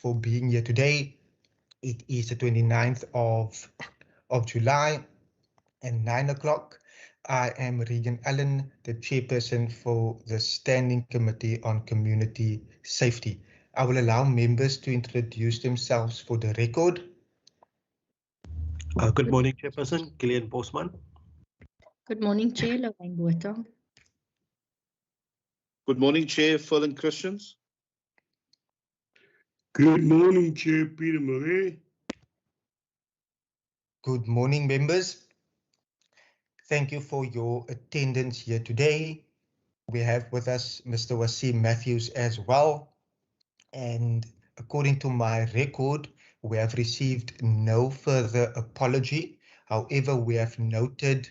for being here today. It is the 29th of July and 9 o'clock. I am Regan Allen, the chairperson for the Standing Committee on Community Safety. I will allow members to introduce themselves for the record. Good morning, Chairperson, Gillian Bosman. Good morning, Chair, Lorraine Botha. Good morning, Chair, Ferlin Christians. Good morning, Chair, Peter Murray. Good morning, members. Thank you for your attendance here today. We have with us Mr. Wasim Matthews as well. And according to my record, we have received no further apology. However, we have noted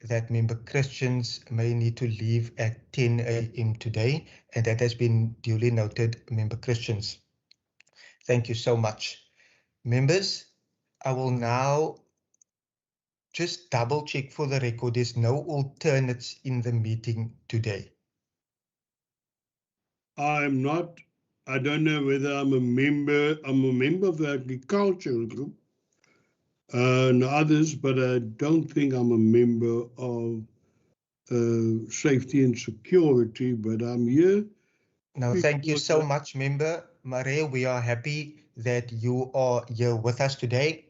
that member Christians may need to leave at 10 a.m. today, and that has been duly noted, member Christians. Thank you so much. Members, I will now just double check for the record. There's no alternates in the meeting today. I don't know whether I'm a member of the agricultural group and others, but I don't think I'm a member of safety and security, but I'm here. No, thank you so much, member Maria. We are happy that you are here with us today.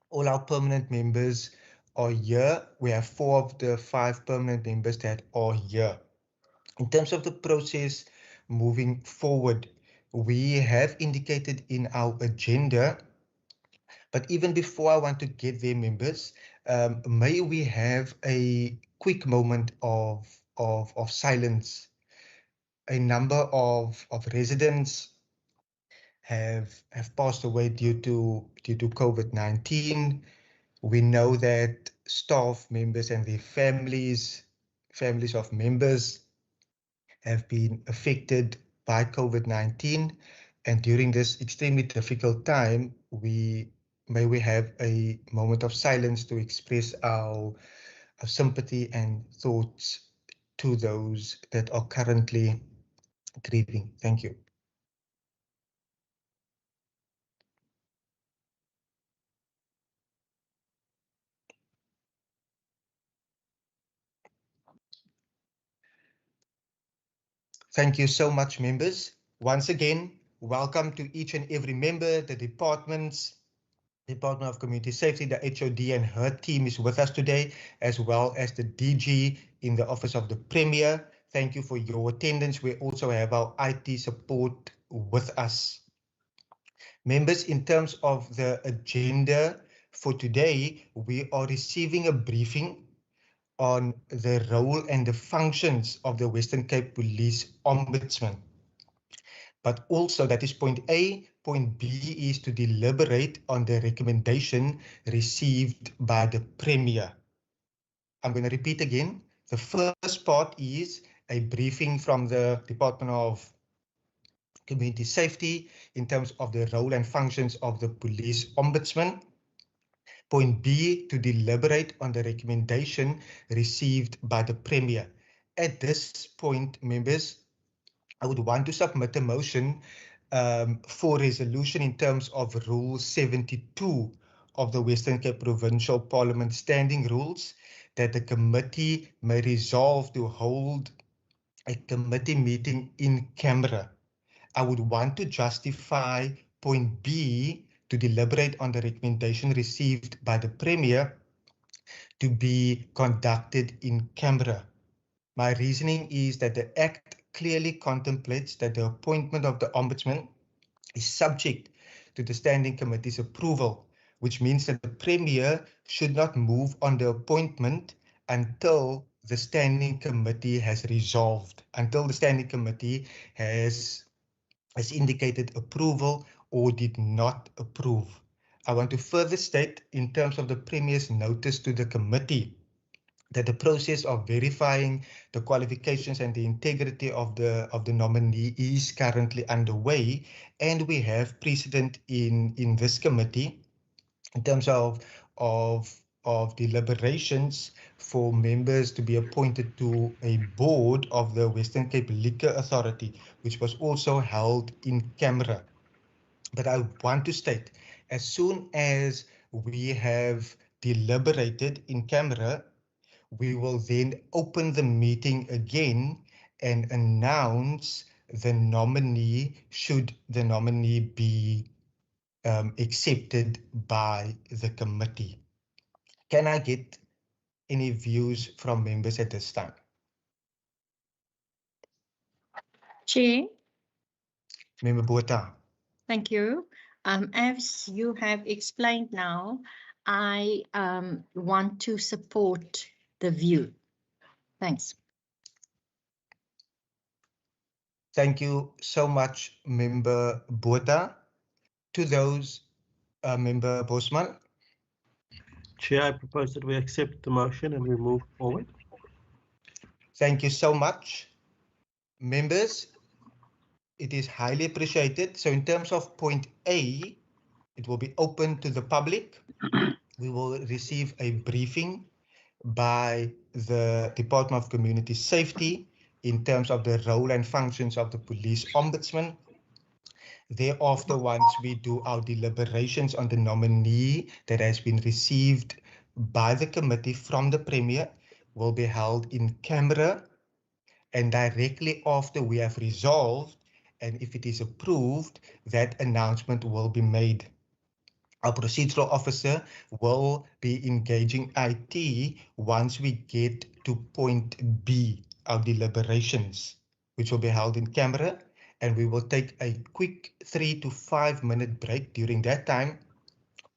All our permanent members are here. We have 4 of the 5 permanent members that are here. In terms of the process moving forward, we have indicated in our agenda, but even before I want to get there, members, may we have a quick moment of silence. A number of residents have passed away due to COVID-19. We know that staff members and their families of members have been affected by COVID-19, and during this extremely difficult time, may we have a moment of silence to express our sympathy and thoughts to those that are currently grieving. Thank you. Thank you so much, members. Once again, welcome to each and every member. The departments, Department of Community Safety, the HOD and her team is with us today, as well as the DG in the Office of the Premier. Thank you for your attendance. We also have our IT support with us. Members, in terms of the agenda for today, we are receiving a briefing on the role and the functions of the Western Cape Police Ombudsman. But also, that is point A. Point B is to deliberate on the recommendation received by the Premier. I'm going to repeat again. The first part is a briefing from the Department of Community Safety in terms of the role and functions of the Police Ombudsman. Point B, to deliberate on the recommendation received by the Premier. At this point, members, I would want to submit a motion for resolution in terms of Rule 72 of the Western Cape Provincial Parliament Standing Rules, that the committee may resolve to hold a committee meeting in camera. I would want to justify point B, to deliberate on the recommendation received by the Premier, to be conducted in camera. My reasoning is that the Act clearly contemplates that the appointment of the Ombudsman is subject to the Standing Committee's approval, which means that the Premier should not move on the appointment until the Standing Committee has resolved, until the Standing Committee has indicated approval or did not approve. I want to further state, in terms of the Premier's notice to the committee, that the process of verifying the qualifications and the integrity of the nominee is currently underway, and we have precedent in this committee in terms of deliberations for members to be appointed to a board of the Western Cape Liquor Authority, which was also held in camera. But I want to state, as soon as we have deliberated in camera, we will then open the meeting again and announce the nominee should the nominee be accepted by the committee. Can I get any views from members at this time? Chair, Member Botha. thank you. As you have explained now, I want to support the view. Thanks. Thank you so much, Member Botha. To those, Member Bosman. Chair, I propose that we accept the motion and we move forward. Thank you so much. Members, it is highly appreciated. So in terms of point A, it will be open to the public. We will receive a briefing by the Department of Community Safety in terms of the role and functions of the police ombudsman. Thereafter, once we do our deliberations on the nominee that has been received by the committee from the Premier, will be held in camera, and directly after we have resolved, and if it is approved, that announcement will be made. Our procedural officer will be engaging IT once we get to point B, our deliberations, which will be held in camera, and we will take a quick 3 to 5 minute break during that time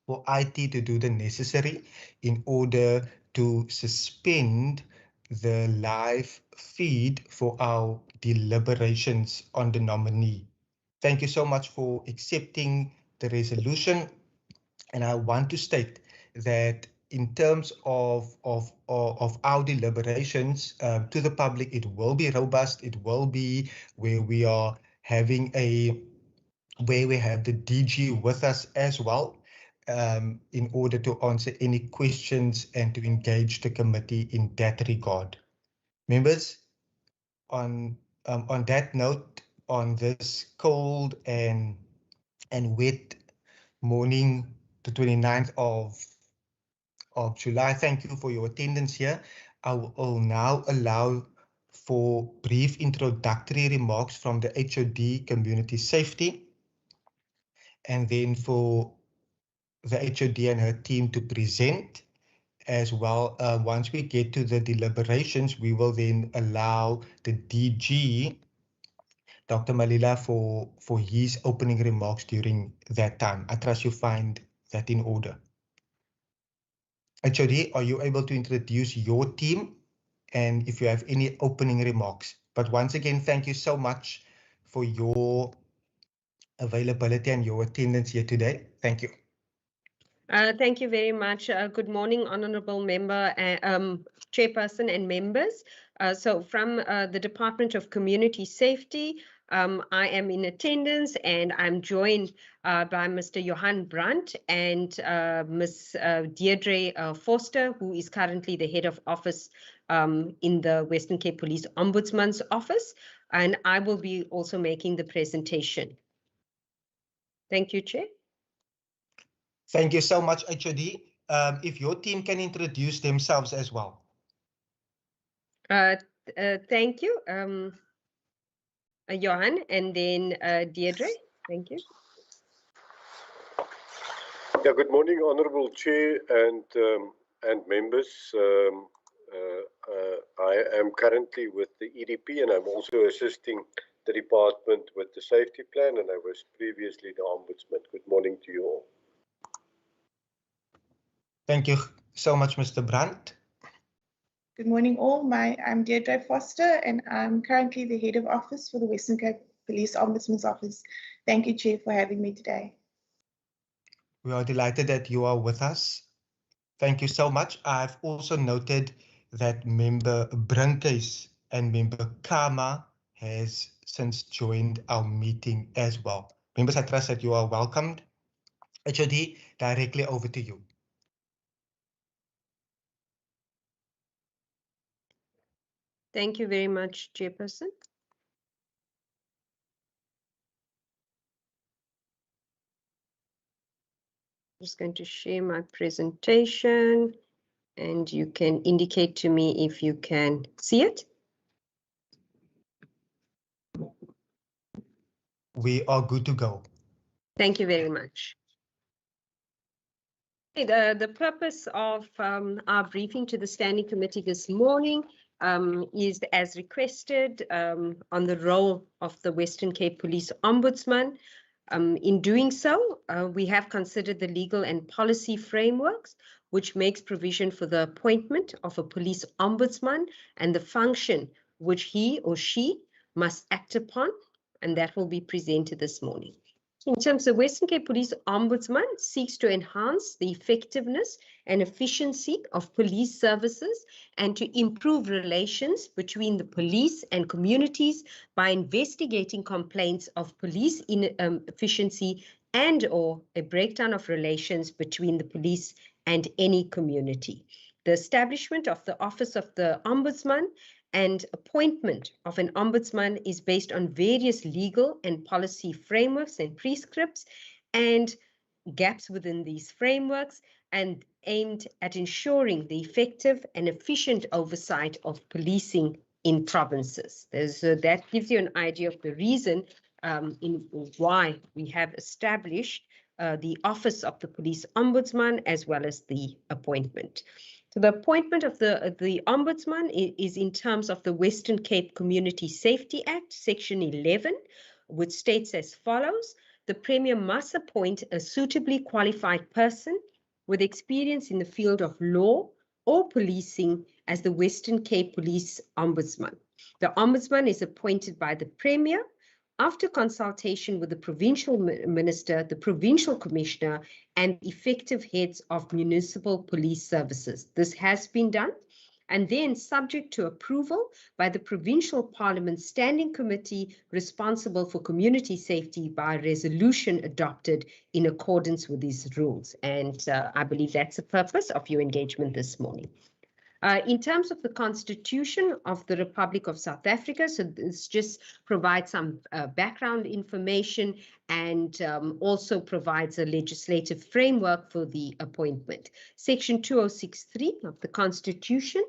for IT to do the necessary in order to suspend the live feed for our deliberations on the nominee. Thank you so much for accepting the resolution. And I want to state that in terms of our deliberations to the public, it will be robust. It will be where we are having where we have the DG with us as well, in order to answer any questions and to engage the committee in that regard. Members, on that note, on this cold and wet morning, the 29th of July. Thank you for your attendance here. I will now allow for brief introductory remarks from the HOD Community Safety, and then for the HOD and her team to present as well. Once we get to the deliberations, we will then allow the DG, Dr. Malila, for his opening remarks during that time. I trust you find that in order. HOD, are you able to introduce your team and if you have any opening remarks? But once again, thank you so much for your availability and your attendance here today. Thank you. Thank you very much. Good morning, Honourable Member, Chairperson and members. So from the Department of Community Safety, I am in attendance and I'm joined by Mr. Johan Brandt and Ms. Deirdre Forster, who is currently the head of office in the Western Cape Police Ombudsman's office. And I will be also making the presentation. Thank you, Chair. Thank you so much, HOD. If your team can introduce themselves as well. Thank you, Johan, and then Deirdre. Thank you. Yeah, good morning, Honourable Chair and members. I am currently with the EDP and I'm also assisting the department with the safety plan, and I was previously the Ombudsman. Good morning to you all. Thank you so much, Mr. Brandt. Good morning all. I'm Deirdre Foster and I'm currently the head of office for the Western Cape Police Ombudsman's office. Thank you, Chair, for having me today. We are delighted that you are with us. Thank you so much. I've also noted that Member Brinkhuis and Member Kama has since joined our meeting as well. Members, I trust that you are welcomed. HOD, directly over to you. Thank you very much, Chairperson. just going to share my presentation and you can indicate to me if you can see it. We are good to go. Thank you very much. The purpose of our briefing to the Standing Committee this morning is as requested on the role of the Western Cape Police Ombudsman. In doing so, we have considered the legal and policy frameworks which makes provision for the appointment of a police ombudsman and the function which he or she must act upon, and that will be presented this morning. In terms of Western Cape Police Ombudsman seeks to enhance the effectiveness and efficiency of police services and to improve relations between the police and communities by investigating complaints of police inefficiency and or a breakdown of relations between the police and any community. The establishment of the Office of the Ombudsman and appointment of an ombudsman is based on various legal and policy frameworks and prescripts and gaps within these frameworks and aimed at ensuring the effective and efficient oversight of policing in provinces. That gives you an idea of the reason in why we have established the Office of the Police Ombudsman as well as the appointment. So the appointment of the Ombudsman is in terms of the Western Cape Community Safety Act, Section 11, which states as follows: the Premier must appoint a suitably qualified person with experience in the field of law or policing as the Western Cape Police Ombudsman. The Ombudsman is appointed by the Premier after consultation with the Provincial Minister, the Provincial Commissioner, and effective heads of municipal police services. This has been done, and then subject to approval by the Provincial Parliament Standing Committee responsible for community safety by resolution adopted in accordance with these rules. And I believe that's the purpose of your engagement this morning. In terms of the Constitution of the Republic of South Africa, so this just provides some background information and also provides a legislative framework for the appointment. Section 2063 of the Constitution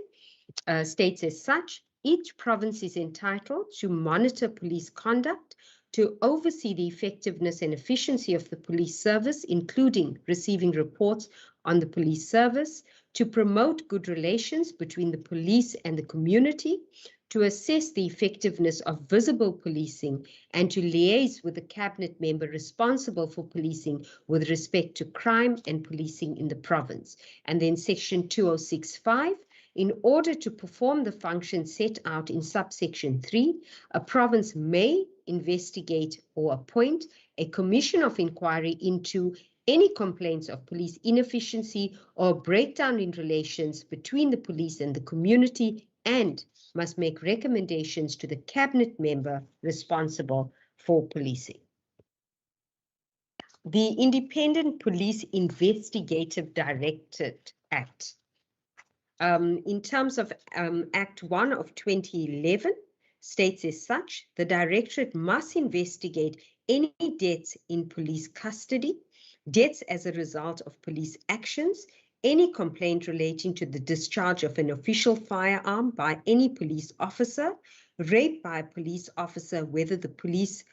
states as such: each province is entitled to monitor police conduct, to oversee the effectiveness and efficiency of the police service, including receiving reports on the police service, to promote good relations between the police and the community, to assess the effectiveness of visible policing, and to liaise with the cabinet member responsible for policing with respect to crime and policing in the province. And then section 2065, in order to perform the function set out in subsection 3, a province may investigate or appoint a commission of inquiry into any complaints of police inefficiency or breakdown in relations between the police and the community, and must make recommendations to the cabinet member responsible for policing. The Independent Police Investigative Directorate Act. In terms of Act 1 of 2011, states as such: the Directorate must investigate any deaths in police custody, deaths as a result of police actions, any complaint relating to the discharge of an official firearm by any police officer, rape by a police officer, whether the police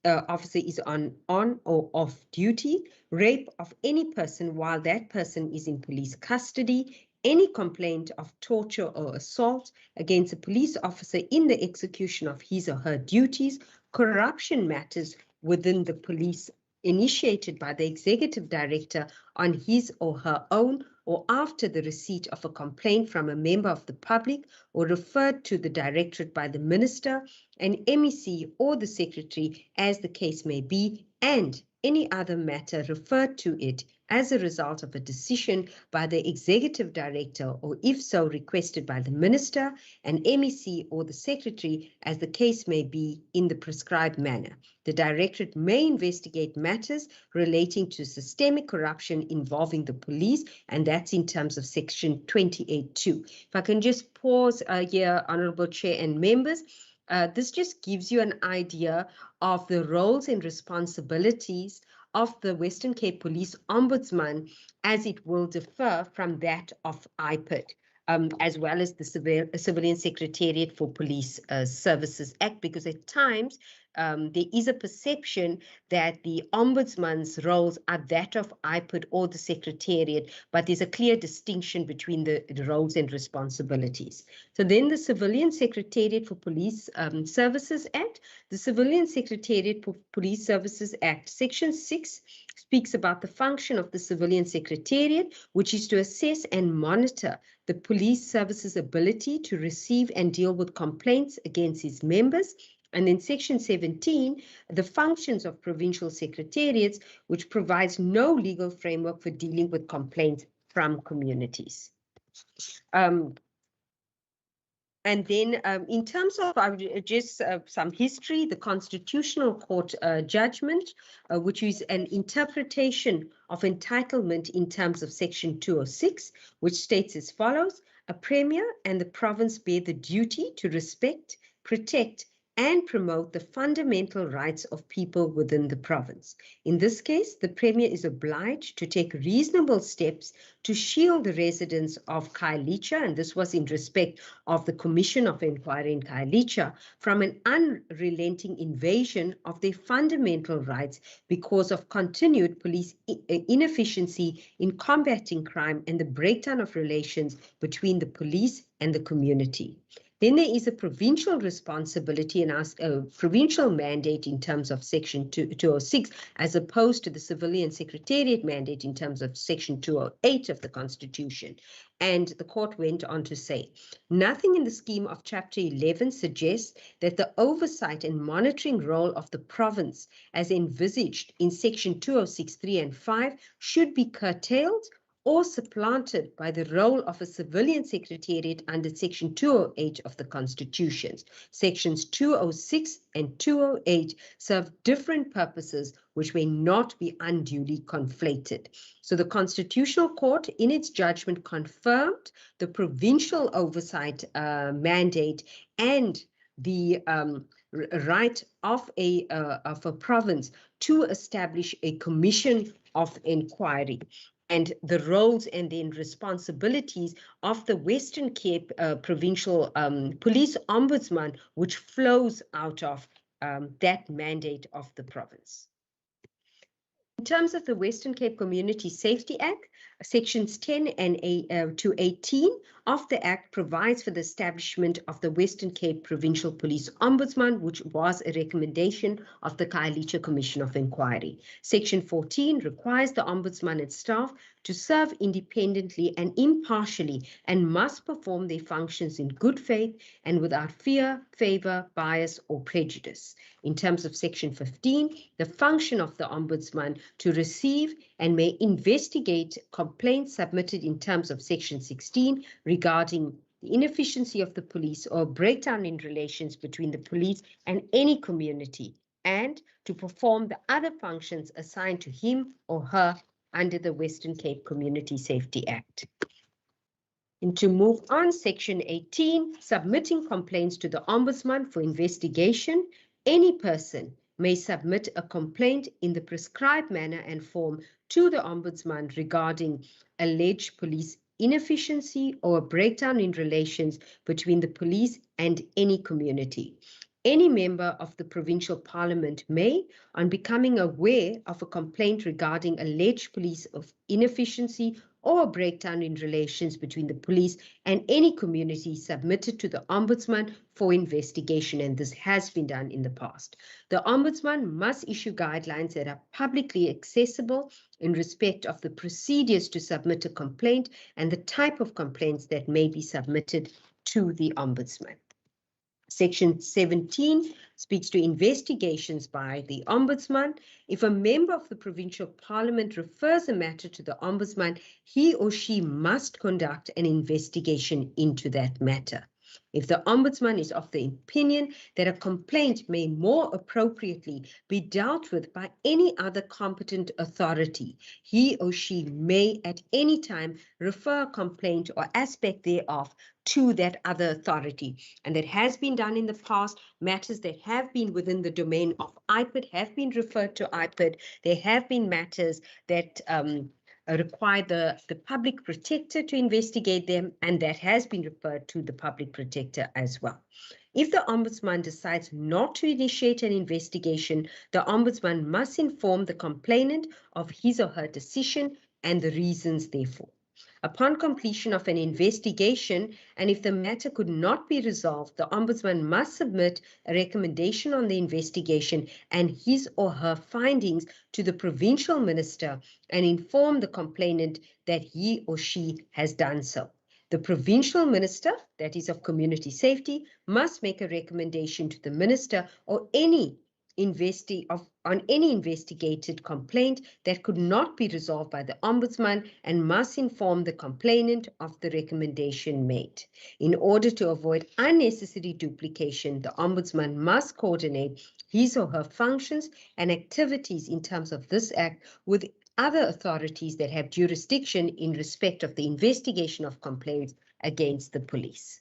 officer is on or off duty, rape of any person while that person is in police custody, any complaint of torture or assault against a police officer in the execution of his or her duties, corruption matters within the police initiated by the executive director on his or her own or after the receipt of a complaint from a member of the public or referred to the directorate by the minister, an MEC or the secretary as the case may be, and any other matter referred to it as a result of a decision by the executive director, or if so requested by the minister, an MEC or the secretary as the case may be in the prescribed manner. The directorate may investigate matters relating to systemic corruption involving the police, and that's in terms of section 28.2. If I can just pause here, Honorable Chair and members, this just gives you an idea of the roles and responsibilities of the Western Cape Police Ombudsman, as it will differ from that of IPID, as well as the Civilian Secretariat for Police Services Act, because at times there is a perception that the Ombudsman's roles are that of IPID or the Secretariat, but there's a clear distinction between the roles and responsibilities. So then the Civilian Secretariat for Police Services Act. The Civilian Secretariat for Police Services Act, Section 6 speaks about the function of the Civilian Secretariat, which is to assess and monitor the police services ability to receive and deal with complaints against its members. And in Section 17, the functions of provincial secretariats, which provides no legal framework for dealing with complaints from communities. And then in terms of just some history, the Constitutional Court judgment, which is an interpretation of entitlement in terms of Section 206, which states as follows: a Premier and the province bear the duty to respect, protect, and promote the fundamental rights of people within the province. In this case, the Premier is obliged to take reasonable steps to shield the residents of Khayelitsha, and this was in respect of the Commission of Inquiry in Khayelitsha, from an unrelenting invasion of their fundamental rights because of continued police inefficiency in combating crime and the breakdown of relations between the police and the community. Then there is a provincial responsibility and a provincial mandate in terms of Section 206, as opposed to the Civilian Secretariat mandate in terms of Section 208 of the Constitution. And the court went on to say, nothing in the scheme of Chapter 11 suggests that the oversight and monitoring role of the province, as envisaged in Section 206(3) and 5, should be curtailed or supplanted by the role of a civilian secretariat under Section 208 of the Constitution. Sections 206 and 208 serve different purposes which may not be unduly conflated. So the Constitutional Court, in its judgment, confirmed the provincial oversight mandate and the right of a province to establish a commission of inquiry, and the roles and then responsibilities of the Western Cape Provincial Police Ombudsman, which flows out of that mandate of the province. In terms of the Western Cape Community Safety Act, Sections 10 to 18 of the Act provides for the establishment of the Western Cape Provincial Police Ombudsman, which was a recommendation of the Khayelitsha Commission of Inquiry. Section 14 requires the Ombudsman and staff to serve independently and impartially and must perform their functions in good faith and without fear, favor, bias, or prejudice. In terms of Section 15, the function of the Ombudsman to receive and may investigate complaints submitted in terms of Section 16 regarding the inefficiency of the police or breakdown in relations between the police and any community, and to perform the other functions assigned to him or her under the Western Cape Community Safety Act. And to move on, Section 18, submitting complaints to the Ombudsman for investigation. Any person may submit a complaint in the prescribed manner and form to the Ombudsman regarding alleged police inefficiency or a breakdown in relations between the police and any community. Any member of the provincial parliament may, on becoming aware of a complaint regarding alleged police of inefficiency or a breakdown in relations between the police and any community, submitted to the Ombudsman for investigation, and this has been done in the past. The Ombudsman must issue guidelines that are publicly accessible in respect of the procedures to submit a complaint and the type of complaints that may be submitted to the Ombudsman. Section 17 speaks to investigations by the Ombudsman. If a member of the provincial parliament refers a matter to the Ombudsman, he or she must conduct an investigation into that matter. If the Ombudsman is of the opinion that a complaint may more appropriately be dealt with by any other competent authority, he or she may at any time refer a complaint or aspect thereof to that other authority. And that has been done in the past. Matters that have been within the domain of IPID have been referred to IPID. There have been matters that require the public protector to investigate them, and that has been referred to the public protector as well. If the Ombudsman decides not to initiate an investigation, the Ombudsman must inform the complainant of his or her decision and the reasons therefor. Upon completion of an investigation, and if the matter could not be resolved, the Ombudsman must submit a recommendation on the investigation and his or her findings to the Provincial Minister and inform the complainant that he or she has done so. The Provincial Minister, that is of Community Safety, must make a recommendation to the Minister or on any investigated complaint that could not be resolved by the Ombudsman and must inform the complainant of the recommendation made. In order to avoid unnecessary duplication, the Ombudsman must coordinate his or her functions and activities in terms of this Act with other authorities that have jurisdiction in respect of the investigation of complaints against the police.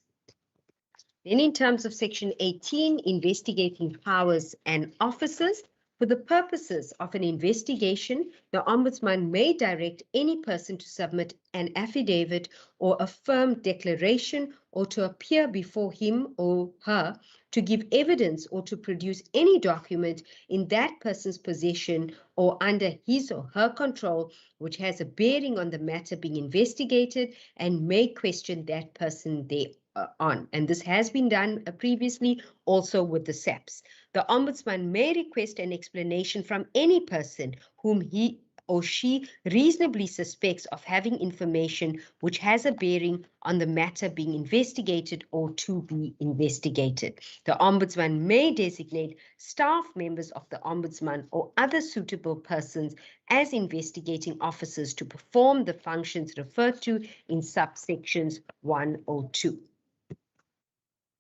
Then in terms of Section 18, investigating powers and officers, for the purposes of an investigation, the Ombudsman may direct any person to submit an affidavit or a firm declaration or to appear before him or her to give evidence or to produce any document in that person's possession or under his or her control which has a bearing on the matter being investigated and may question that person thereon. And this has been done previously also with the SAPs. The Ombudsman may request an explanation from any person whom he or she reasonably suspects of having information which has a bearing on the matter being investigated or to be investigated. The Ombudsman may designate staff members of the Ombudsman or other suitable persons as investigating officers to perform the functions referred to in subsections 1 or 2.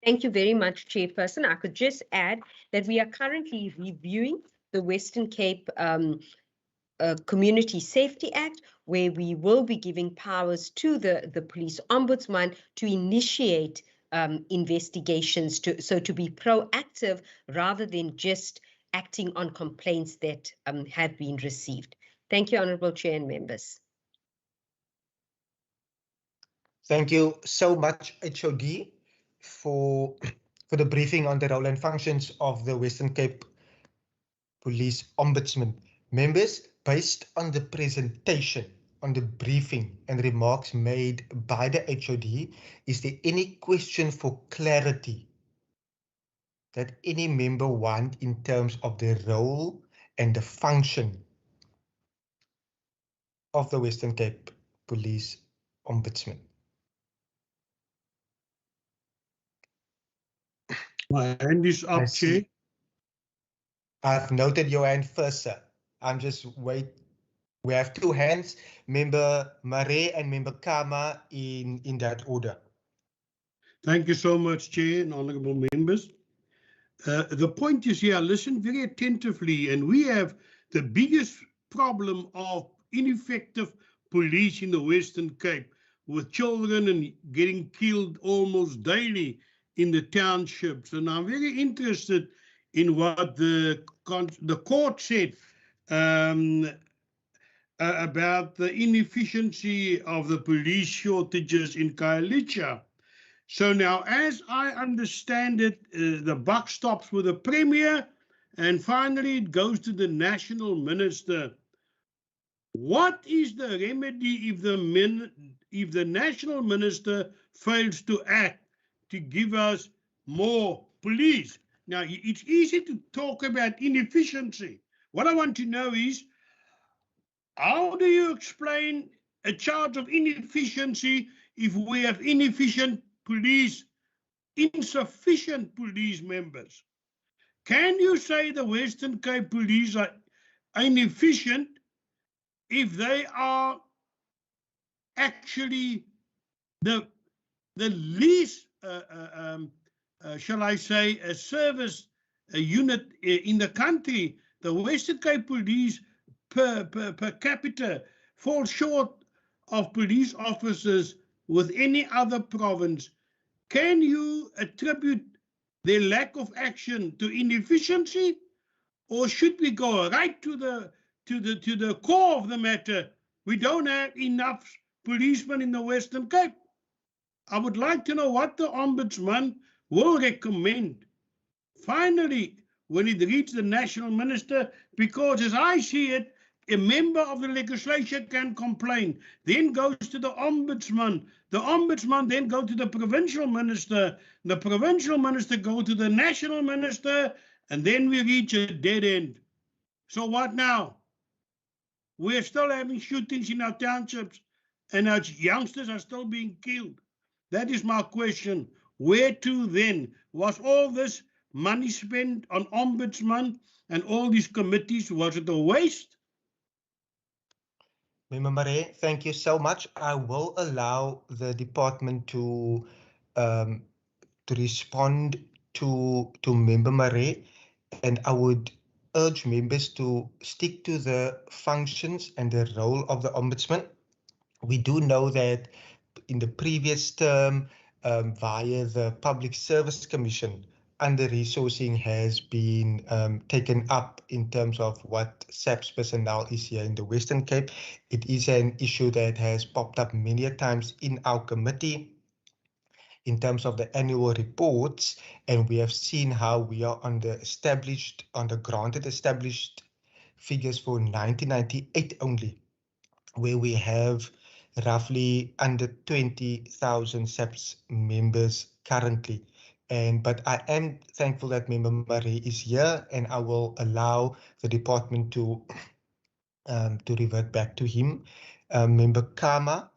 Thank you very much, Chairperson. I could just add that we are currently reviewing the Western Cape Community Safety Act, where we will be giving powers to the police ombudsman to initiate investigations, to be proactive rather than just acting on complaints that have been received. Thank you, Honourable Chair and members. Thank you so much, HOD, for the briefing on the role and functions of the Western Cape Police Ombudsman. Members, based on the presentation, on the briefing and remarks made by the HOD, is there any question for clarity that any member want in terms of the role and the function of the Western Cape Police Ombudsman? My hand is up, Chair. I've noted your hand first, sir. I'm just wait. We have two hands, Member Mare and Member Kama, in that order. Thank you so much, Chair and honourable members. The point is here, listen very attentively, and we have the biggest problem of ineffective police in the Western Cape, with children and getting killed almost daily in the townships. And I'm very interested in what the court said about the inefficiency of the police shortages in Khayelitsha. So now, as I understand it, the buck stops with the Premier, and finally it goes to the National Minister. What is the remedy if the National Minister fails to act to give us more police? Now, it's easy to talk about inefficiency. What I want to know is, how do you explain a charge of inefficiency if we have inefficient police, insufficient police members? Can you say the Western Cape Police are inefficient if they are actually the least shall I say, a service unit in the country. The Western Cape Police per capita falls short of police officers with any other province. Can you attribute their lack of action to inefficiency, or should we go right to the core of the matter? We don't have enough policemen in the Western Cape. I would like to know what the Ombudsman will recommend. Finally, when it reaches the National Minister, because as I see it, a member of the legislature can complain, then goes to the Ombudsman. The Ombudsman then goes to the Provincial Minister. The Provincial Minister goes to the National Minister, and then we reach a dead end. So what now? We're still having shootings in our townships, and our youngsters are still being killed. That is my question. Where to then? Was all this money spent on Ombudsman and all these committees, was it a waste? Member Marais, thank you so much. I will allow the department to respond to Member Marais, and I would urge members to stick to the functions and the role of the Ombudsman. We do know that in the previous term, via the Public Service Commission, under-resourcing has been taken up in terms of what SAPS personnel is here in the Western Cape. It is an issue that has popped up many times in our committee in terms of the annual reports, and we have seen how we are on the granted established figures for 1998 only, where we have roughly under 20,000 SAPS members currently. But I am thankful that Member Marais is here, and I will allow the department to revert back to him. Member Kama,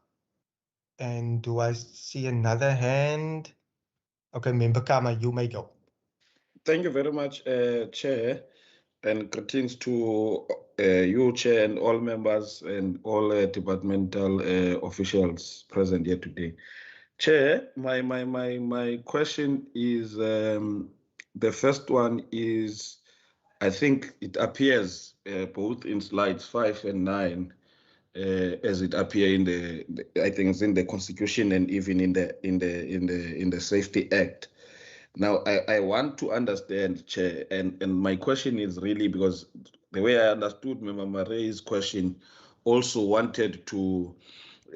and do I see another hand? Okay, Member Kama, you may go. Thank you very much, Chair, and greetings to you, Chair, and all members and all departmental officials present here today. Chair, my question is, the first one is, I think it appears both in slides 5 and 9, as it appears in the I think it's in the Constitution and even in the Safety Act. Now, I want to understand, Chair, and my question is really because the way I understood Member Marai's question also wanted to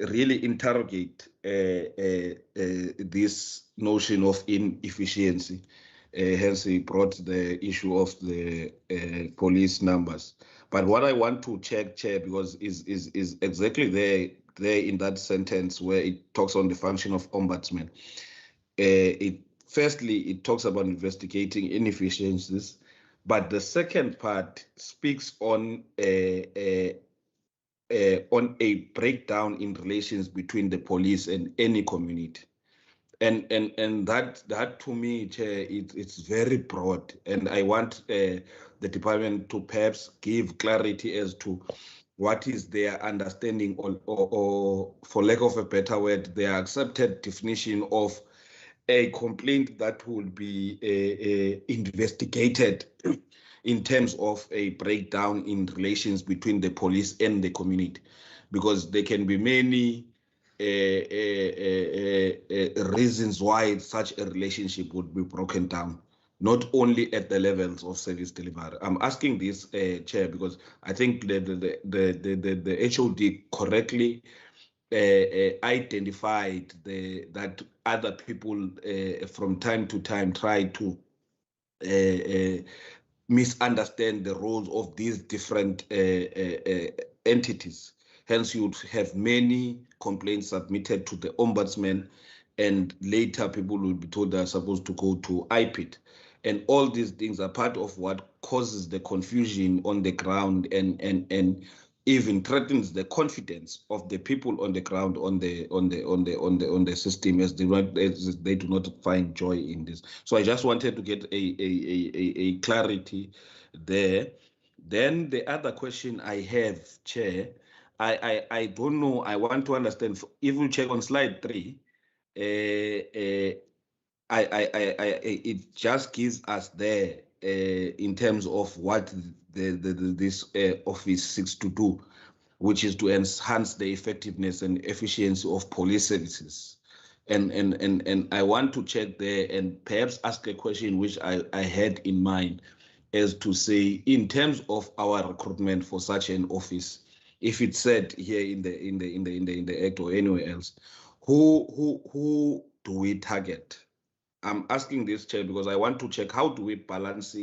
really interrogate this notion of inefficiency. Hence, he brought the issue of the police numbers. But what I want to check, Chair, because is exactly there in that sentence where it talks on the function of ombudsman. Firstly, it talks about investigating inefficiencies, but the second part speaks on a breakdown in relations between the police and any community. And that to me, Chair, it's very broad, and I want the department to perhaps give clarity as to what is their understanding or for lack of a better word, their accepted definition of a complaint that will be investigated in terms of a breakdown in relations between the police and the community, because there can be many reasons why such a relationship would be broken down, not only at the levels of service delivery. I'm asking this, Chair, because I think the HOD correctly identified that other people from time to time try to misunderstand the roles of these different entities. Hence, you would have many complaints submitted to the ombudsman, and later people will be told they're supposed to go to IPID. And all these things are part of what causes the confusion on the ground and even threatens the confidence of the people on the ground on the system, as they do not find joy in this. So I just wanted to get a clarity there. Then the other question I have, Chair, I don't know. I want to understand. If we check on slide 3, it just gives us there in terms of what this office seeks to do, which is to enhance the effectiveness and efficiency of police services. And I want to check there and perhaps ask a question which I had in mind, as to say, in terms of our recruitment for such an office, if it's said here in the act or anywhere else, who do we target? I'm asking this, Chair, because I want to check how do we balance?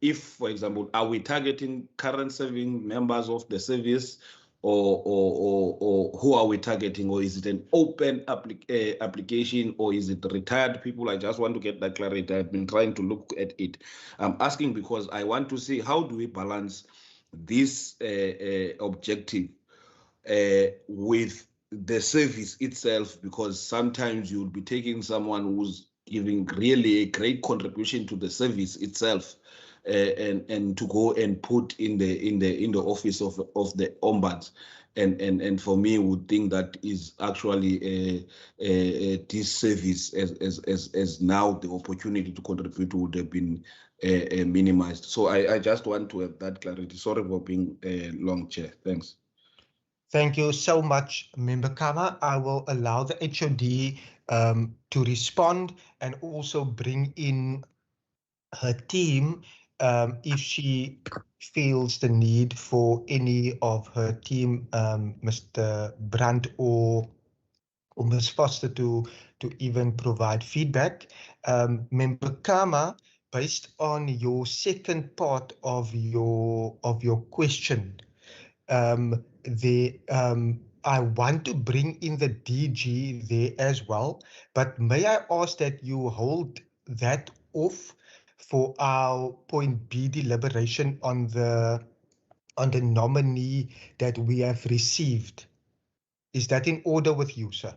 If, for example, are we targeting current serving members of the service, or who are we targeting, or is it an open application, or is it retired people? I just want to get that clarity. I've been trying to look at it. I'm asking because I want to see how do we balance this objective with the service itself, because sometimes you'll be taking someone who's giving really a great contribution to the service itself, and to go and put in the office of the ombuds, and for me would think that is actually a disservice, as now the opportunity to contribute would have been minimized. So I just want to have that clarity. Sorry for being long, Chair. Thanks. Thank you so much, Member Kama. I will allow the HOD to respond and also bring in her team if she feels the need for any of her team, Mr. Brandt or Ms. Foster, to even provide feedback. Member Kama, based on your second part of your question, I want to bring in the DG there as well, but may I ask that you hold that off for our point B deliberation on the nominee that we have received? Is that in order with you, sir?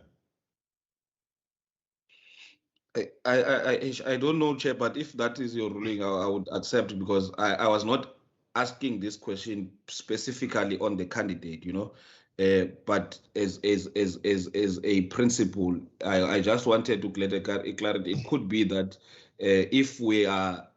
I don't know, Chair, but if that is your ruling, I would accept, because I was not asking this question specifically on the candidate, but as a principle, I just wanted to get a clarity. It could be that if we are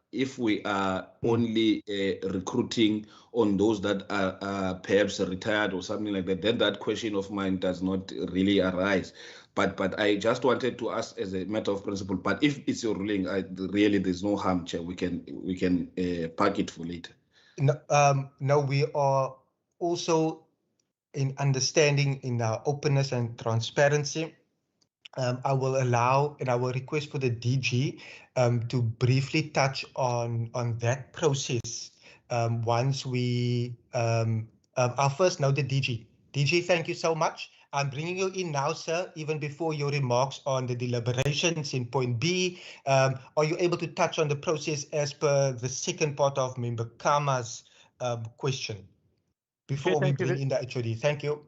only recruiting on those that are perhaps retired or something like that, then that question of mine does not really arise. But I just wanted to ask as a matter of principle. But if it's your ruling, really there's no harm, Chair. We can park it for later. No, we are also in understanding, in our openness and transparency. I will allow and I will request for the DG to briefly touch on that process once we. I'll first know the DG. DG, thank you so much. I'm bringing you in now, sir, even before your remarks on the deliberations in point B. Are you able to touch on the process as per the second part of Member Kama's question before we bring in the HOD? Thank you.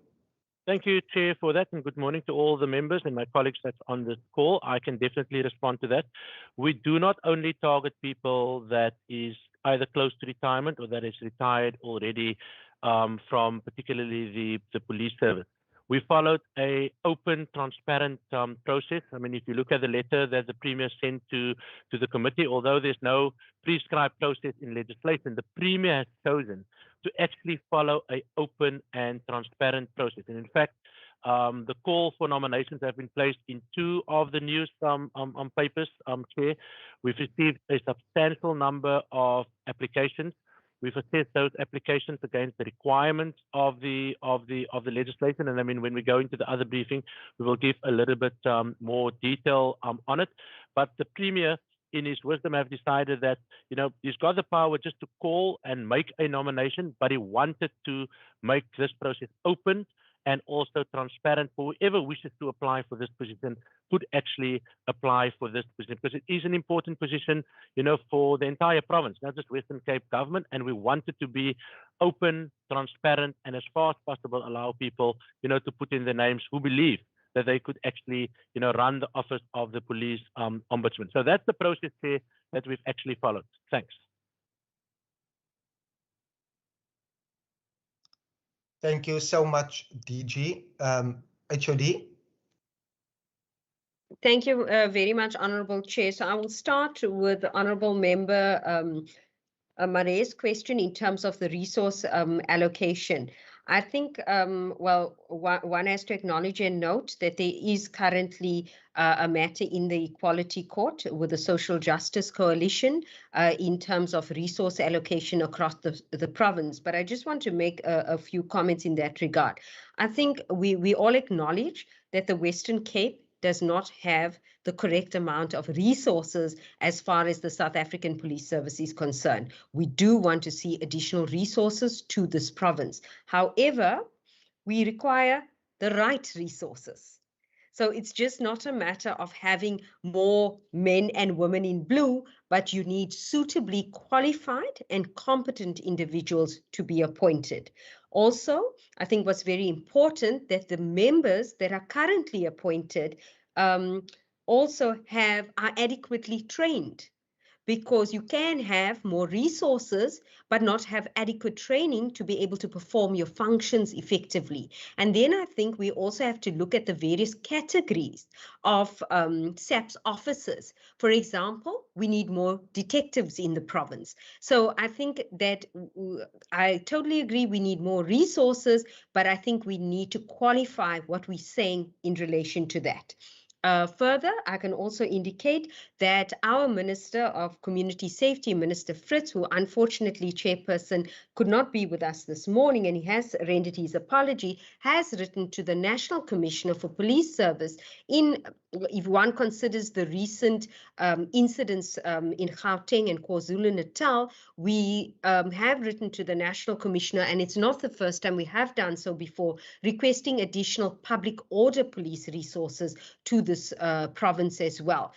Thank you, Chair, for that, and good morning to all the members and my colleagues that's on this call. I can definitely respond to that. We do not only target people that is either close to retirement or that is retired already from particularly the police service. We followed a open, transparent process. I mean, if you look at the letter that the Premier sent to the committee, although there's no prescribed process in legislation, the Premier has chosen to actually follow an open and transparent process. And in fact, the call for nominations have been placed in 2 of the news papers, Chair. We've received a substantial number of applications. We've assessed those applications against the requirements of the legislation, and I mean, when we go into the other briefing, we will give a little bit more detail on it. But the Premier, in his wisdom, have decided that he's got the power just to call and make a nomination, but he wanted to make this process open and also transparent for whoever wishes to apply for this position could actually apply for this position, because it is an important position, for the entire province, not just Western Cape government. And we want it to be open, transparent, and as far as possible allow people, to put in their names who believe that they could actually, run the office of the police ombudsman. So that's the process here that we've actually followed. Thanks. Thank you so much, DG. HOD? Thank you very much, Honourable Chair. So I will start with the Honourable Member Marais' question in terms of the resource allocation. I think, well, one has to acknowledge and note that there is currently a matter in the Equality Court with the Social Justice Coalition in terms of resource allocation across the province. But I just want to make a few comments in that regard. I think we all acknowledge that the Western Cape does not have the correct amount of resources as far as the South African Police Service is concerned. We do want to see additional resources to this province. However, we require the right resources. So it's just not a matter of having more men and women in blue, but you need suitably qualified and competent individuals to be appointed. Also, I think what's very important that the members that are currently appointed also are adequately trained, because you can have more resources but not have adequate training to be able to perform your functions effectively. And then I think we also have to look at the various categories of SAPS officers. For example, we need more detectives in the province. So I think that I totally agree we need more resources, but I think we need to qualify what we're saying in relation to that. Further, I can also indicate that our Minister of Community Safety, Minister Fritz, who unfortunately, Chairperson, could not be with us this morning, and he has rendered his apology, has written to the National Commissioner for Police Service if one considers the recent incidents in Gauteng and KwaZulu-Natal, we have written to the National Commissioner, and it's not the first time we have done so before, requesting additional public order police resources to this province as well.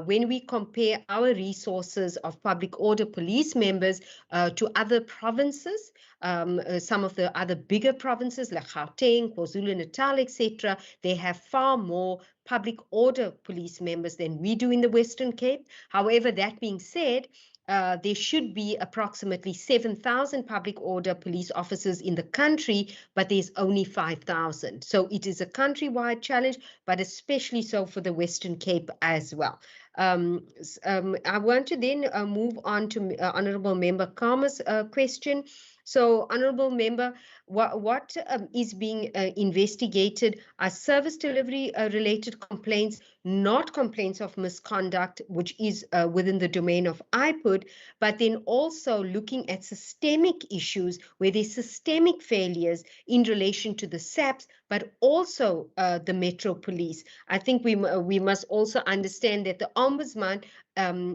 When we compare our resources of public order police members to other provinces, some of the other bigger provinces like Gauteng, KwaZulu-Natal, etc., they have far more public order police members than we do in the Western Cape. However, that being said, there should be approximately 7,000 public order police officers in the country, but there's only 5,000. So it is a countrywide challenge, but especially so for the Western Cape as well. I want to then move on to Honourable Member Karma's question. So, Honourable Member, what is being investigated are service delivery related complaints, not complaints of misconduct, which is within the domain of IPUD, but then also looking at systemic issues where there's systemic failures in relation to the SAPS, but also the Metro Police. I think we must also understand that the Ombudsman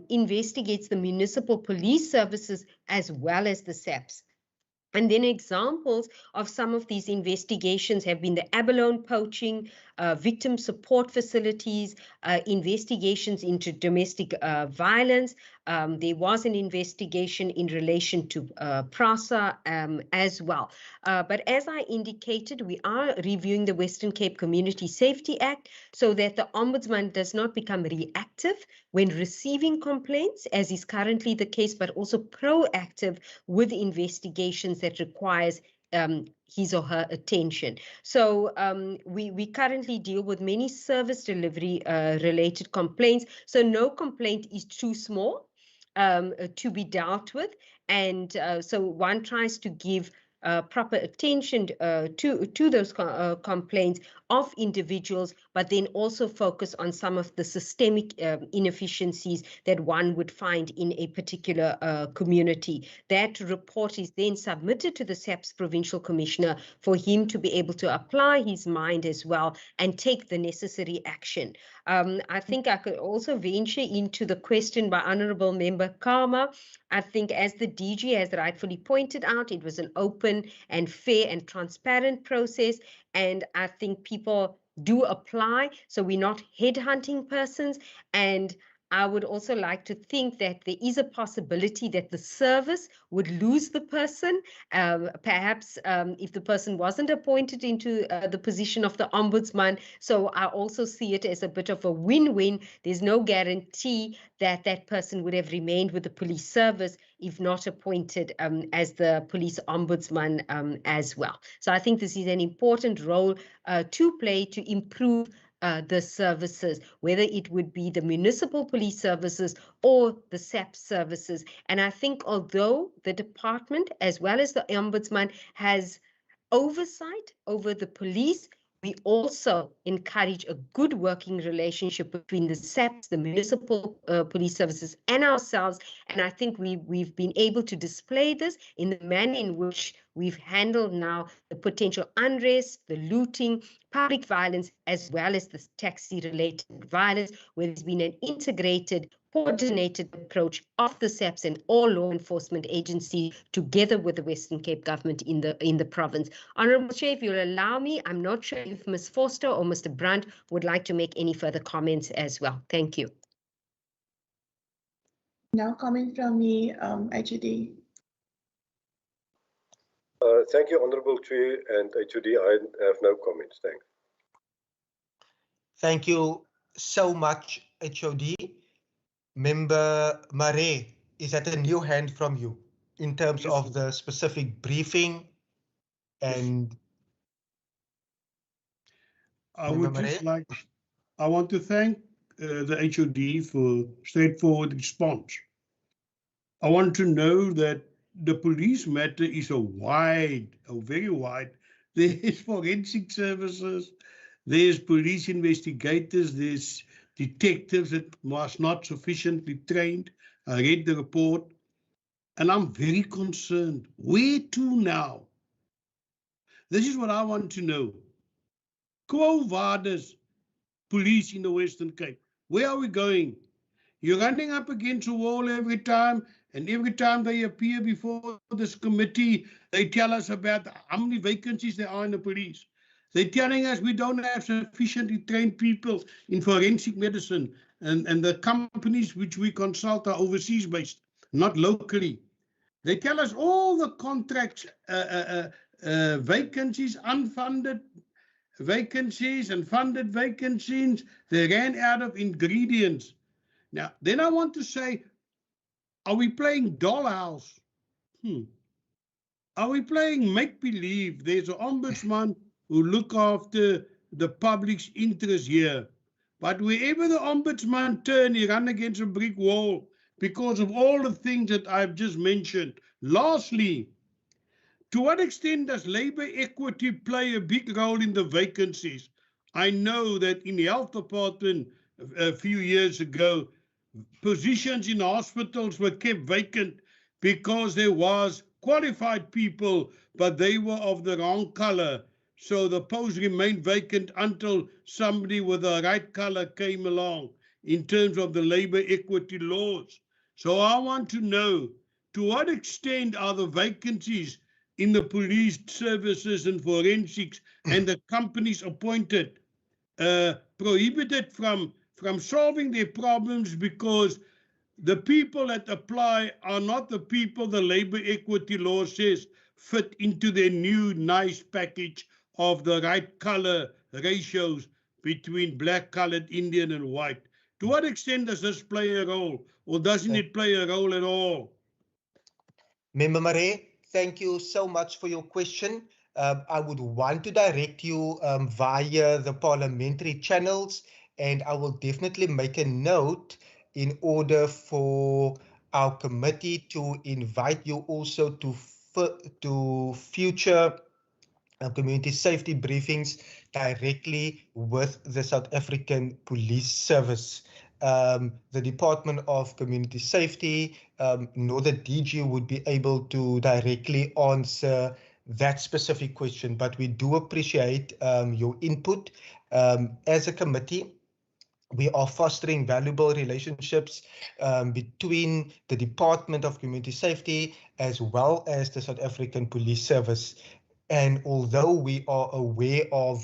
investigates the municipal police services as well as the SAPS. And then examples of some of these investigations have been the abalone poaching, victim support facilities, investigations into domestic violence. There was an investigation in relation to PRASA as well. But as I indicated, we are reviewing the Western Cape Community Safety Act so that the Ombudsman does not become reactive when receiving complaints, as is currently the case, but also proactive with investigations that requires his or her attention. So we currently deal with many service delivery related complaints. So no complaint is too small to be dealt with. And so one tries to give proper attention to those complaints of individuals, but then also focus on some of the systemic inefficiencies that one would find in a particular community. That report is then submitted to the SAPS Provincial Commissioner for him to be able to apply his mind as well and take the necessary action. I think I could also venture into the question by Honourable Member Karma. I think as the DG has rightfully pointed out, it was an open and fair and transparent process. And I think people do apply. So we're not headhunting persons. And I would also like to think that there is a possibility that the service would lose the person. Perhaps if the person wasn't appointed into the position of the Ombudsman. So I also see it as a bit of a win-win. There's no guarantee that that person would have remained with the police service if not appointed as the police ombudsman as well. So I think this is an important role to play to improve the services, whether it would be the municipal police services or the SAP services. And I think although the department, as well as the Ombudsman, has oversight over the police, we also encourage a good working relationship between the SAPs, the municipal police services, and ourselves. And I think we've been able to display this in the manner in which we've handled now the potential unrest, the looting, public violence, as well as the taxi-related violence, where there's been an integrated, coordinated approach of the SAPs and all law enforcement agencies together with the Western Cape government in the province. Honourable Chair, if you'll allow me, I'm not sure if Ms. Forster or Mr. Brandt would like to make any further comments as well. Thank you. Now comment from me, HOD. Thank you, Honourable Chair and HOD. I have no comments. Thanks. Thank you so much, HOD. Member Marais, is that a new hand from you in terms of the specific briefing? And I would just like, I want to thank the HOD for straightforward response. I want to know that the police matter is very wide. There's forensic services, there's police investigators, there's detectives that was not sufficiently trained. I read the report and I'm very concerned. Where to now? This is what I want to know. Quo vadis police in the Western Cape? Where are we going? You're running up against a wall every time, and every time they appear before this committee, they tell us about how many vacancies there are in the police. They're telling us we don't have sufficiently trained people in forensic medicine, and the companies which we consult are overseas based, not locally. They tell us all the contracts, vacancies, unfunded vacancies and funded vacancies, they ran out of ingredients. Now, then I want to say, are we playing dollhouse? Are we playing make-believe? There's an ombudsman who look after the public's interest here. But wherever the ombudsman turn, he run against a brick wall because of all the things that I've just mentioned. Lastly, to what extent does labor equity play a big role in the vacancies? I know that in the health department a few years ago, positions in hospitals were kept vacant because there was qualified people, but they were of the wrong color. So the post remained vacant until somebody with the right color came along in terms of the labor equity laws. So I want to know, to what extent are the vacancies in the police services and forensics and the companies appointed prohibited from solving their problems because the people that apply are not the people the labor equity law says fit into their new nice package of the right color ratios between black, colored, Indian and white. To what extent does this play a role, or doesn't it play a role at all? Member Marais, thank you so much for your question. I would want to direct you via the parliamentary channels, and I will definitely make a note in order for our committee to invite you also to future community safety briefings directly with the South African Police Service. The Department of Community Safety, nor the DG would be able to directly answer that specific question, but we do appreciate your input. As a committee, we are fostering valuable relationships between the Department of Community Safety as well as the South African Police Service. And although we are aware of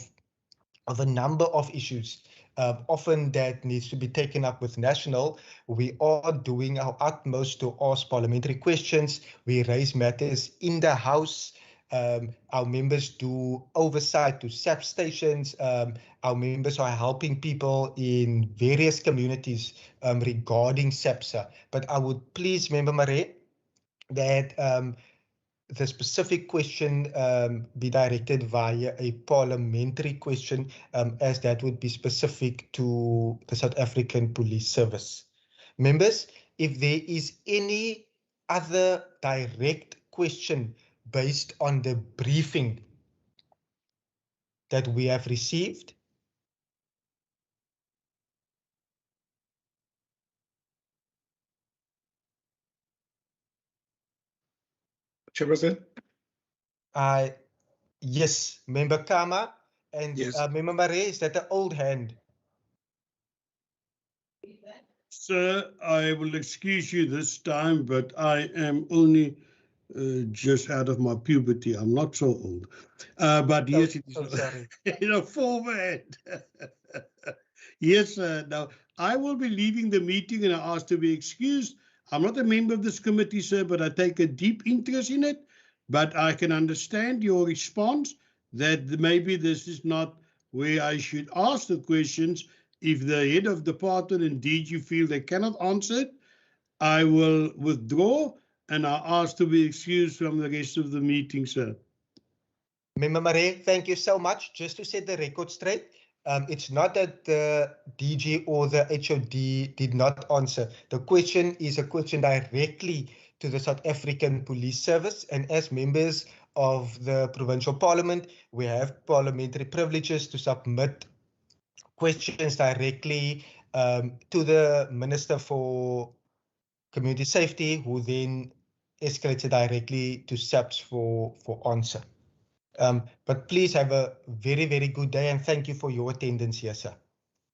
a number of issues, often that needs to be taken up with national, we are doing our utmost to ask parliamentary questions. We raise matters in the House. Our members do oversight to SAP stations. Our members are helping people in various communities regarding SAPSA. But I would please, Member Marais, that the specific question be directed via a parliamentary question, as that would be specific to the South African Police Service. Members, if there is any other direct question based on the briefing that we have received, Chairperson? yes, Member Kama and Yes. Member Marais, is that an old hand? Sir, I will excuse you this time, but I am only just out of my puberty. I'm not so old. But yes, it is So sorry. in a former hand. Yes, sir. Now, I will be leaving the meeting and I ask to be excused. I'm not a member of this committee, sir, but I take a deep interest in it. But I can understand your response that maybe this is not where I should ask the questions. If the head of department, indeed you feel they cannot answer it, I will withdraw and I ask to be excused from the rest of the meeting, sir. Member Marais, thank you so much. Just to set the record straight, it's not that the DG or the HOD did not answer. The question is a question directly to the South African Police Service, and as members of the Provincial Parliament, we have parliamentary privileges to submit questions directly to the Minister for Community Safety, who then escalates it directly to SAPS for answer. But please have a very, very good day and thank you for your attendance here, sir.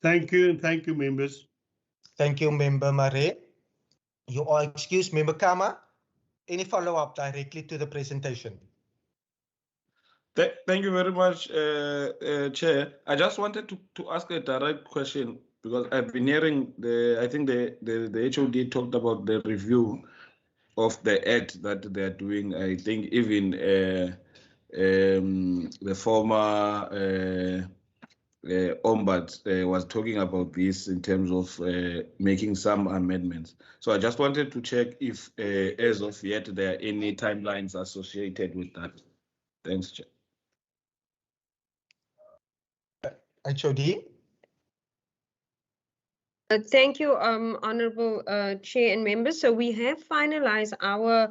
Thank you, and thank you, members. Thank you, Member Marais. You are excused, Member Kama. Any follow-up directly to the presentation? Thank you very much, Chair. I just wanted to ask a direct question because I've been hearing I think the HOD talked about the review of the act that they're doing. I think even the former Ombud was talking about this in terms of making some amendments. So I just wanted to check if as of yet there are any timelines associated with that. Thanks, Chair. HOD? Thank you, Honorable Chair and members. So we have finalized our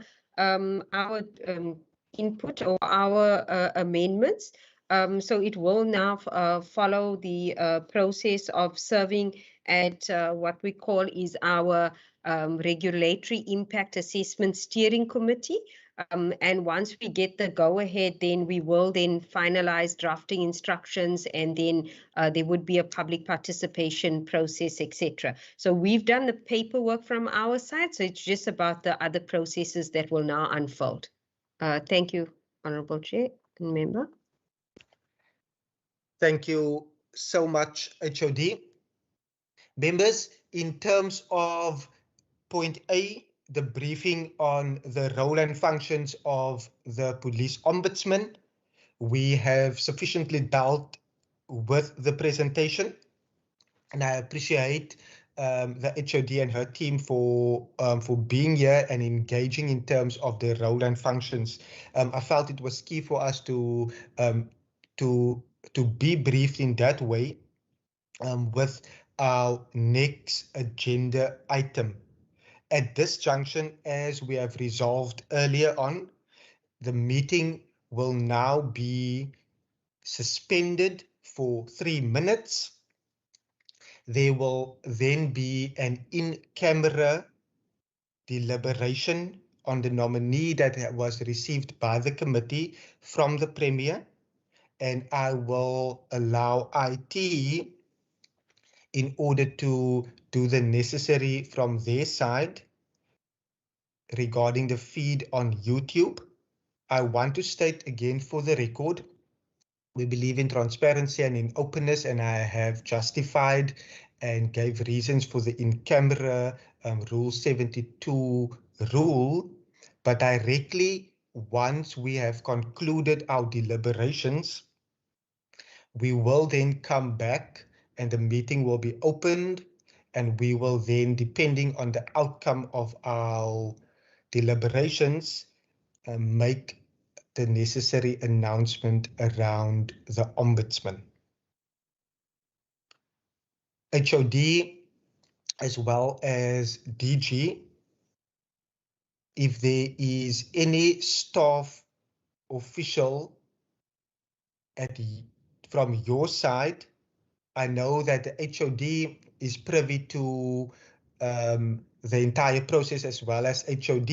input or our amendments. So it will now follow the process of serving at what we call is our Regulatory Impact Assessment Steering Committee. And once we get the go-ahead, then we will then finalize drafting instructions, and then there would be a public participation process, etc. So we've done the paperwork from our side, so it's just about the other processes that will now unfold. Thank you, Honorable Chair and Member. Thank you so much, HOD. Members, in terms of point A, the briefing on the role and functions of the police ombudsman, we have sufficiently dealt with the presentation, and I appreciate the HOD and her team for being here and engaging in terms of the role and functions. I felt it was key for us to be briefed in that way with our next agenda item. At this junction, as we have resolved earlier on, the meeting will now be suspended for 3 minutes. There will then be an in-camera deliberation on the nominee that was received by the committee from the Premier, and I will allow IT in order to do the necessary from their side regarding the feed on YouTube. I want to state again for the record, we believe in transparency and in openness, and I have justified and gave reasons for the in-camera Rule 72 rule, but directly once we have concluded our deliberations, we will then come back and the meeting will be opened, and we will then, depending on the outcome of our deliberations, make the necessary announcement around the Ombudsman. HOD as well as DG, if there is any staff official from your side, I know that the HOD is privy to the entire process as well as HOD.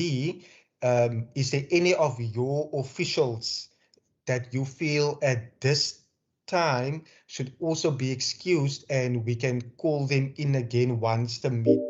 Is there any of your officials that you feel at this time should also be excused and we can call them in again once the meeting?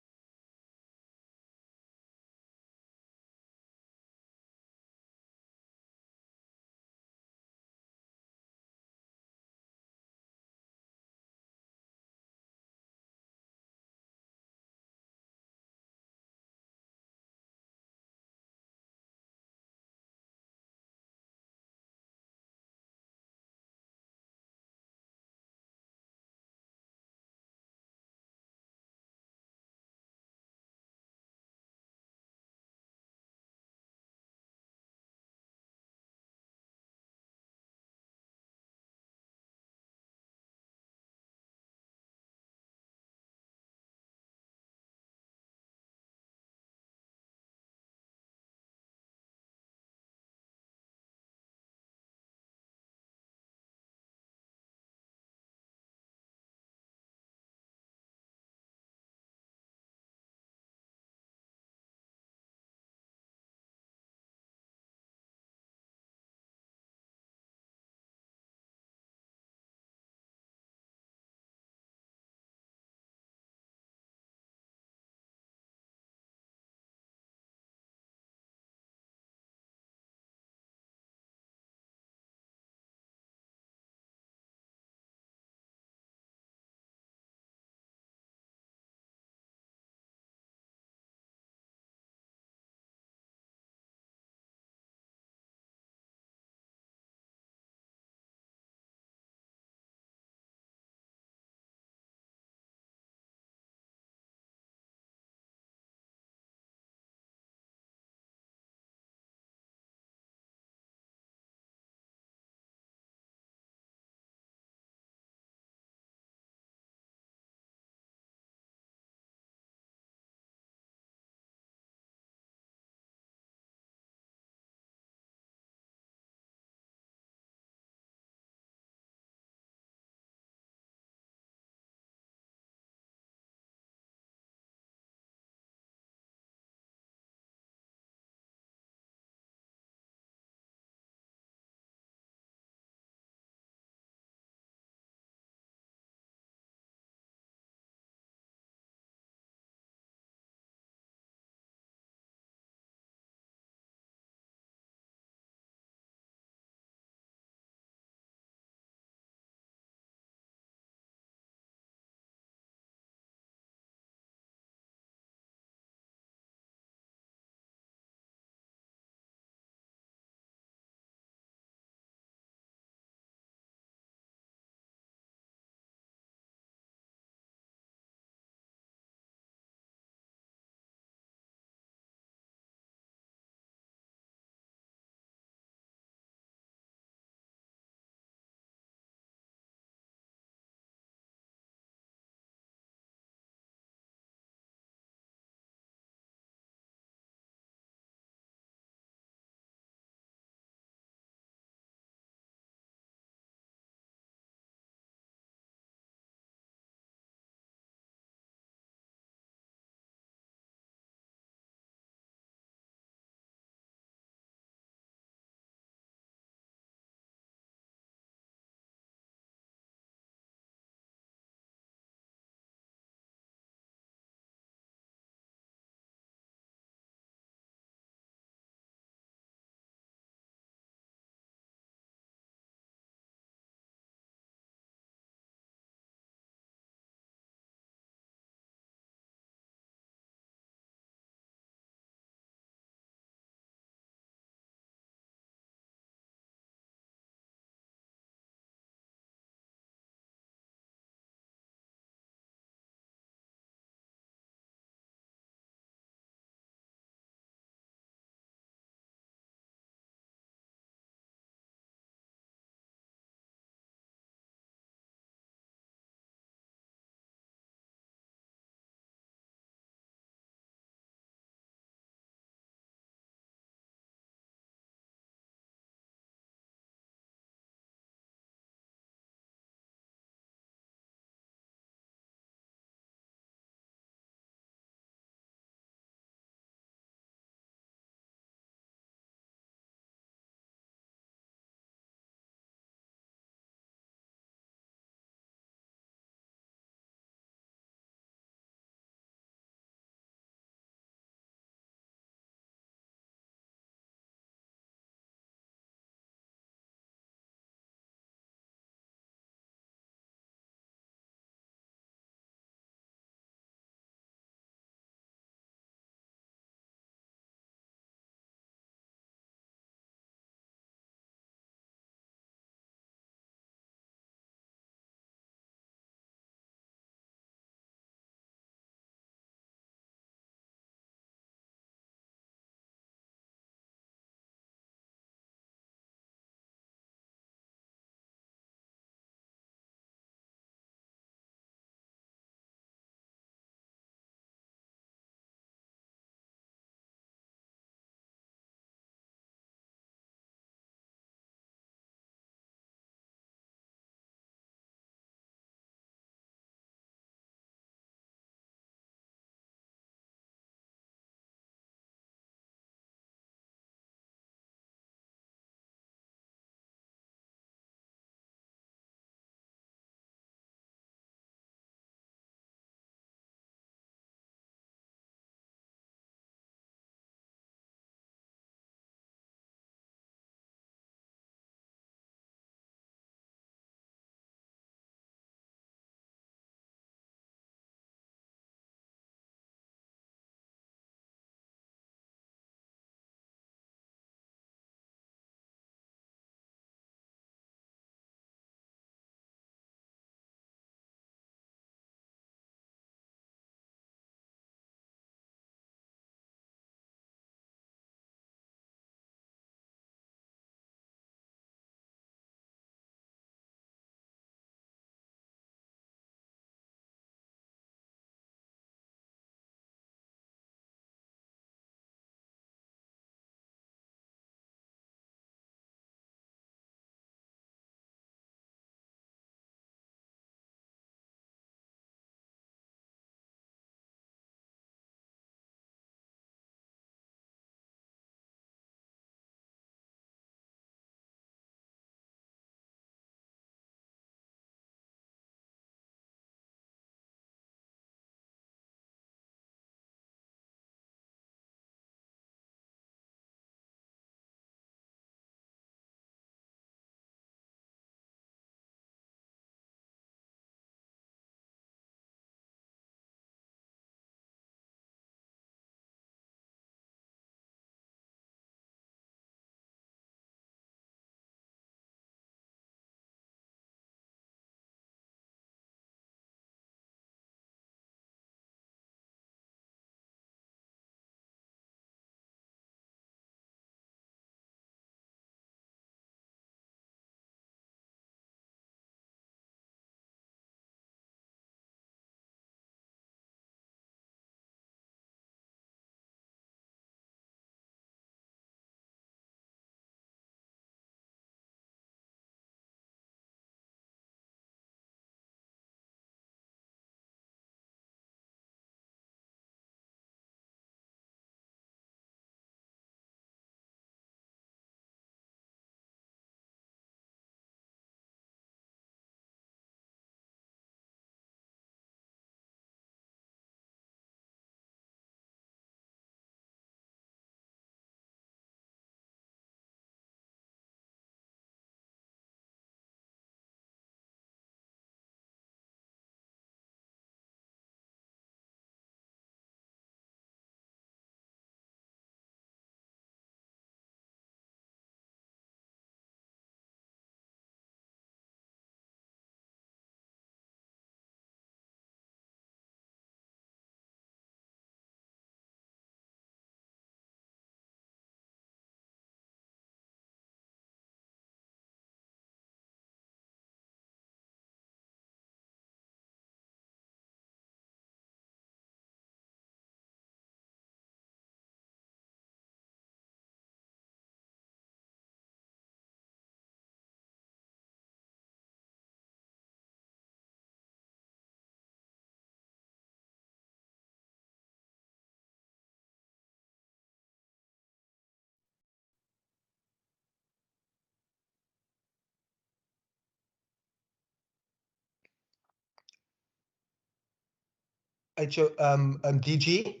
DG?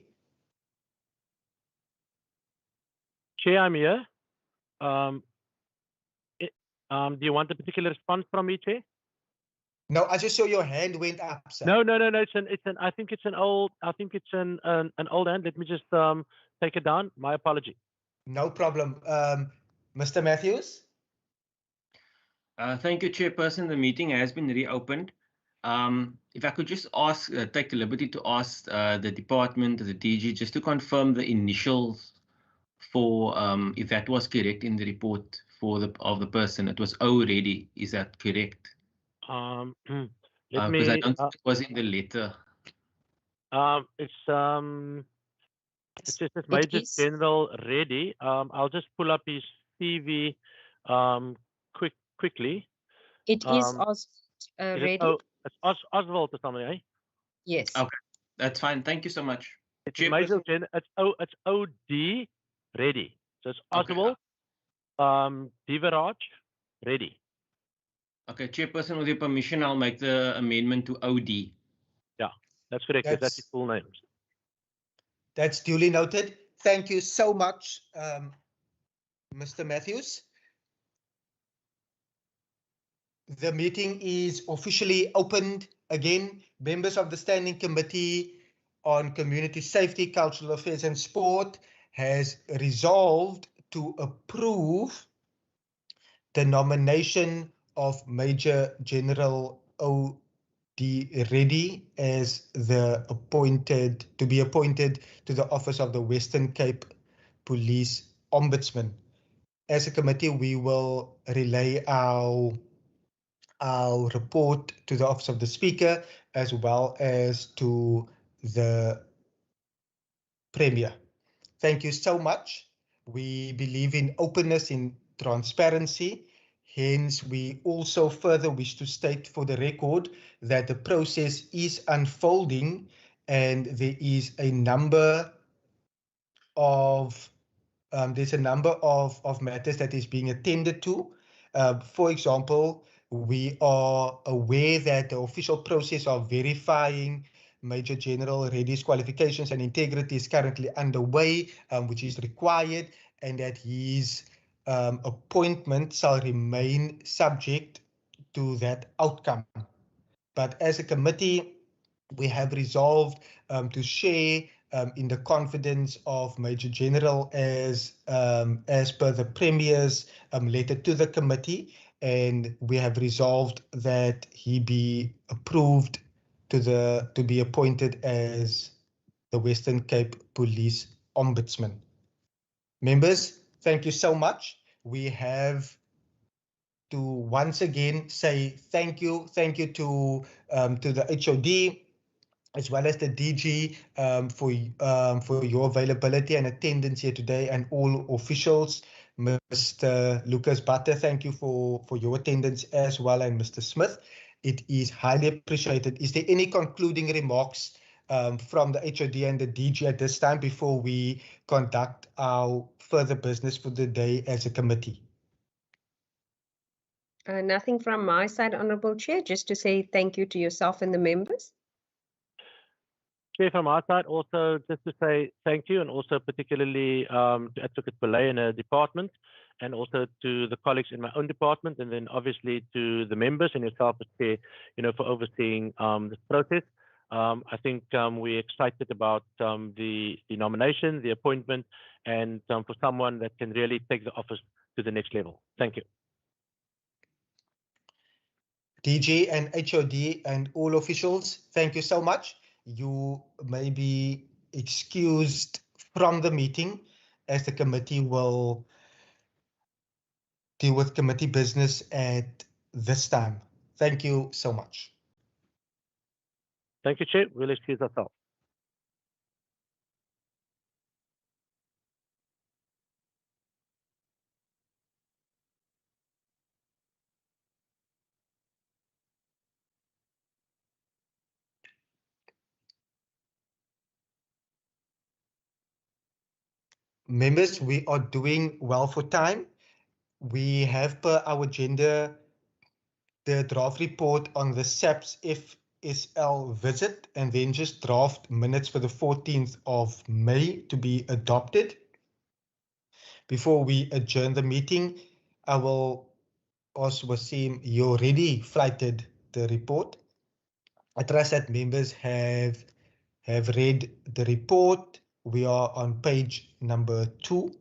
Chair, I'm here. Do you want a particular response from me, Chair? No, I just saw your hand went up, sir. No. I think it's an old hand. Let me just take it down. My apology. No problem. Mr. Matthews? Thank you, Chairperson. The meeting has been reopened. If I could just ask, take the liberty to ask the department, the DG, just to confirm the initials for if that was correct in the report of the person. It was already. Is that correct? Because I don't think it was in the letter. It's just Major General Reddy. I'll just pull up his CV quickly. It is Reddy. It's Oswald or something, eh? Yes. Okay, that's fine. Thank you so much. It's Major General. It's OD Reddy. So it's Oswald Divaraj Reddy. Okay, Chairperson, with your permission, I'll make the amendment to OD. Yeah, that's correct. That's his full name. That's duly noted. Thank you so much, Mr. Matthews. The meeting is officially opened again. Members of the Standing Committee on Community Safety, Cultural Affairs and Sport has resolved to approve the nomination of Major General O.D. Reddy as to be appointed to the office of the Western Cape Police Ombudsman. As a committee, we will relay our report to the Office of the Speaker as well as to the Premier. Thank you so much. We believe in openness, in transparency. Hence, we also further wish to state for the record that the process is unfolding and there is a number of matters that is being attended to. For example, we are aware that the official process of verifying Major General Reddy's qualifications and integrity is currently underway, which is required, and that his appointment shall remain subject to that outcome. But as a committee, we have resolved to share in the confidence of Major General as per the Premier's letter to the committee, and we have resolved that he be approved to be appointed as the Western Cape Police Ombudsman. Members, thank you so much. We have to once again say thank you to the HOD as well as the DG for your availability and attendance here today, and all officials. Mr. Lucas Butter, thank you for your attendance as well, and Mr. Smith. It is highly appreciated. Is there any concluding remarks from the HOD and the DG at this time before we conduct our further business for the day as a committee? Nothing from my side, Honourable Chair, just to say thank you to yourself and the members. Chair, from our side, also just to say thank you, and also particularly to Advocate Belay and her department, and also to the colleagues in my own department, and then obviously to the members and yourself as Chair, for overseeing this process. I think we're excited about the nomination, the appointment, and for someone that can really take the office to the next level. Thank you. DG and HOD and all officials, thank you so much. You may be excused from the meeting as the committee will deal with committee business at this time. Thank you so much. Thank you, Chair. We'll excuse ourselves. Members, we are doing well for time. We have per our agenda the draft report on the SAPS SL visit and then just draft minutes for the 14th of May to be adopted. Before we adjourn the meeting, I will ask Wasim, you already flighted the report. I trust that members have read the report. We are on page number 2.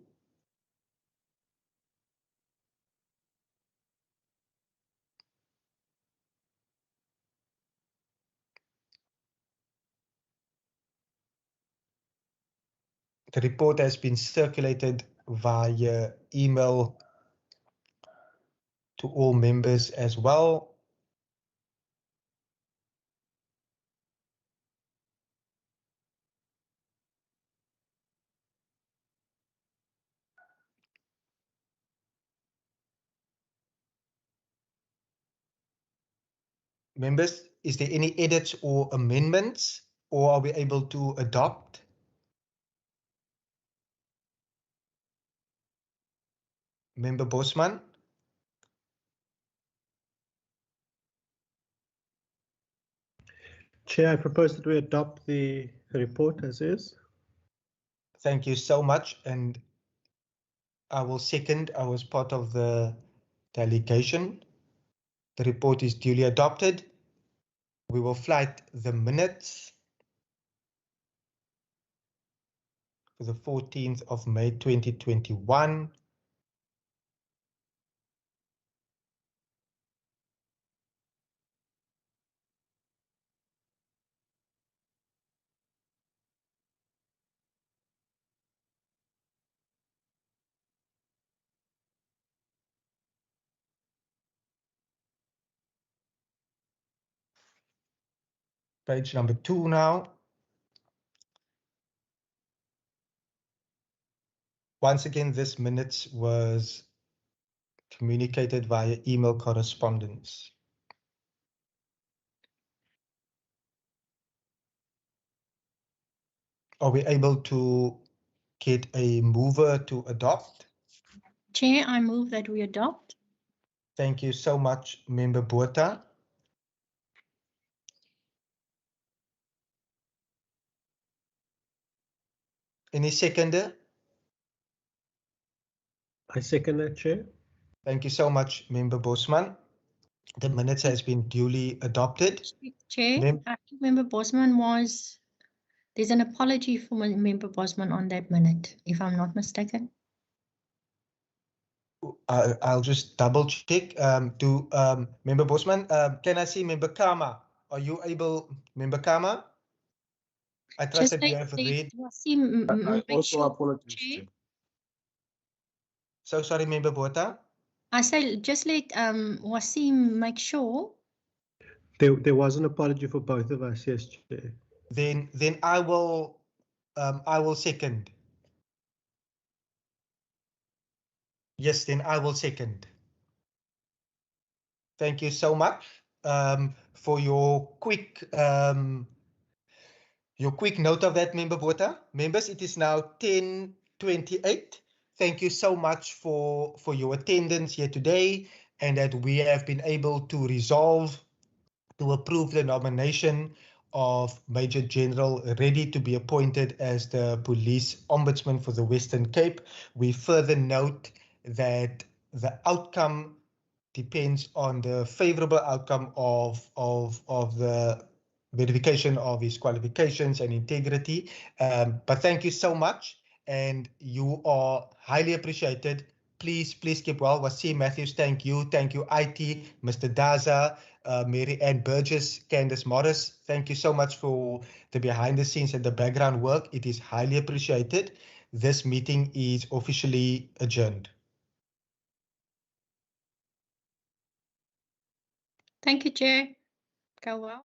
The report has been circulated via email to all members as well. Members, is there any edits or amendments, or are we able to adopt? Member Bosman? Chair, I propose that we adopt the report as is. Thank you so much. And I will second. I was part of the delegation. The report is duly adopted. We will flight the minutes for the 14th of May 2021. Page number 2 now. Once again, this minutes was communicated via email correspondence. Are we able to get a mover to adopt? Chair, I move that we adopt. Thank you so much, Member Botha. Any seconder? I second that, Chair. Thank you so much, Member Bosman. The minutes has been duly adopted. Chair, I think Member Bosman was, there's an apology for Member Bosman on that minute, if I'm not mistaken. I'll just double check. Member Bosman, can I see Member Kama? Are you able, Member Kama? I trust that you have read. I also apologize, Chair. So sorry, Member Botha. I say just let Wasim make sure. There was an apology for both of us, yes, Chair. Then I will second. Yes, then I will second. Thank you so much for your quick note of that, Member Botha. Members, it is now 10:28. Thank you so much for your attendance here today, and that we have been able to resolve to approve the nomination of Major General Reddy to be appointed as the Police Ombudsman for the Western Cape. We further note that the outcome depends on the favorable outcome of the verification of his qualifications and integrity. But thank you so much, and you are highly appreciated. Please keep well. Wasim Matthews, thank you. Thank you, IT, Mr. Daza, Mary Ann Burgess, Candace Morris. Thank you so much for the behind the scenes and the background work. It is highly appreciated. This meeting is officially adjourned. Thank you, Chair. Go well.